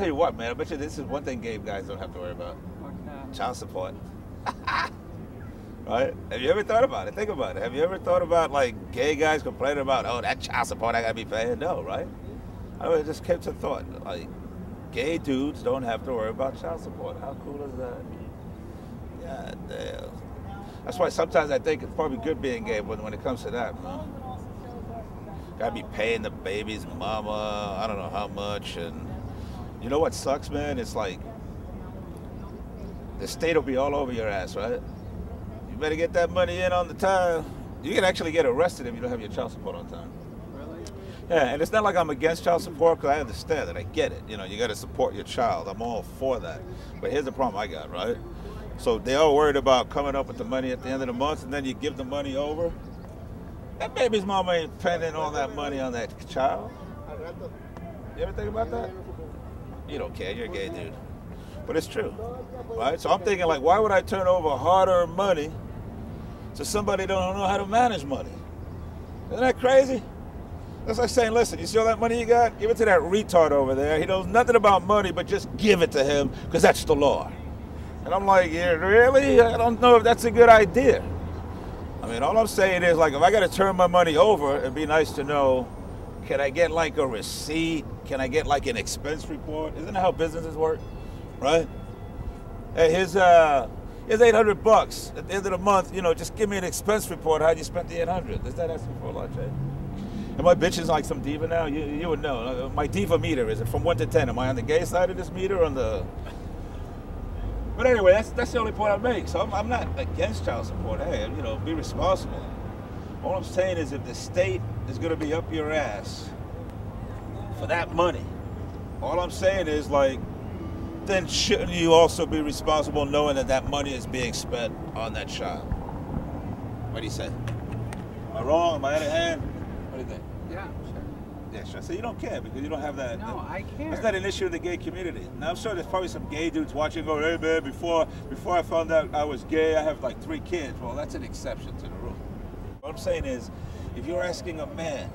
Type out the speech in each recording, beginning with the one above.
tell you what, man. I bet you this is one thing gay guys don't have to worry about. Child support. Right? Have you ever thought about it? Think about it. Have you ever thought about, like, gay guys complaining about, oh, that child support I gotta be paying? No, right? I mean, it just kept a thought. Like, gay dudes don't have to worry about child support. How cool is that? God damn. That's why sometimes I think it's probably good being gay when it comes to that, man. Gotta be paying the baby's mama, I don't know how much, and you know what sucks, man? It's like the state will be all over your ass, right? You better get that money in on the time. You can actually get arrested if you don't have your child support on time. Really? Yeah, and it's not like I'm against child support, because I understand it. I get it. You know, you got to support your child. I'm all for that. But here's the problem I got, right? So they all worried about coming up with the money at the end of the month, and then you give the money over. That baby's mama ain't spending all that money on that child. You ever think about that? You don't care. You're a gay dude. But it's true, right? So I'm thinking, like, why would I turn over hard-earned money to somebody that don't know how to manage money? Isn't that crazy? That's like saying, listen, you see all that money you got? Give it to that retard over there. He knows nothing about money, but just give it to him, because that's the law. And I'm like, yeah, really? I don't know if that's a good idea. I mean, all I'm saying is, like, if I got to turn my money over, it'd be nice to know, can I get, like, a receipt? Can I get, like, an expense report? Isn't that how businesses work, right? Hey, here's 800 bucks. At the end of the month, you know, just give me an expense report. How'd you spend the 800? Is that asking for a lot, Jay? Am I bitching like some diva now? You would know. My diva meter, is it from 1 to 10? Am I on the gay side of this meter or on the... But anyway, that's the only point I make. So I'm not against child support. Hey, you know, be responsible. All I'm saying is, if the state is going to be up your ass for that money, all I'm saying is, like, then shouldn't you also be responsible knowing that that money is being spent on that child? What do you say? Am I wrong? Am I out of hand? What do you think? Yeah, sure. Yeah, sure. So you don't care because you don't have that. No, I care. That's not an issue in the gay community. Now, I'm sure there's probably some gay dudes watching go, hey, man, before I found out I was gay, I have like 3 kids. Well, that's an exception to the rule. What I'm saying is, if you're asking a man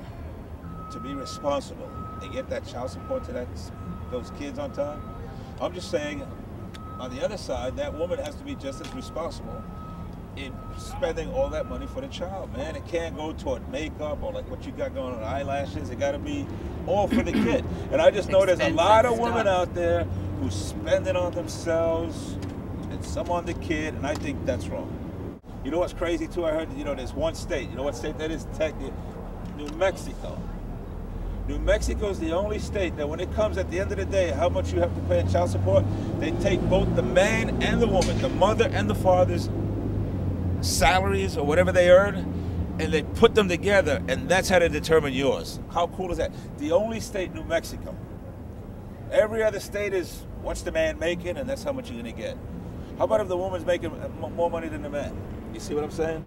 to be responsible and get that child support to those kids on time, I'm just saying, on the other side, that woman has to be just as responsible in spending all that money for the child, man. It can't go toward makeup or like what you got going on, eyelashes. It got to be all for the kid. And I just know there's a lot of women out there who spend it on themselves and some on the kid, and I think that's wrong. You know what's crazy too? I heard, you know, there's one state. You know what state that is? New Mexico. New Mexico is the only state that when it comes at the end of the day, how much you have to pay in child support, they take both the man and the woman, the mother and the father's salaries or whatever they earn, and they put them together, and that's how they determine yours. How cool is that? The only state, New Mexico. Every other state is, what's the man making, and that's how much you're going to get. How about if the woman's making more money than the man? You see what I'm saying?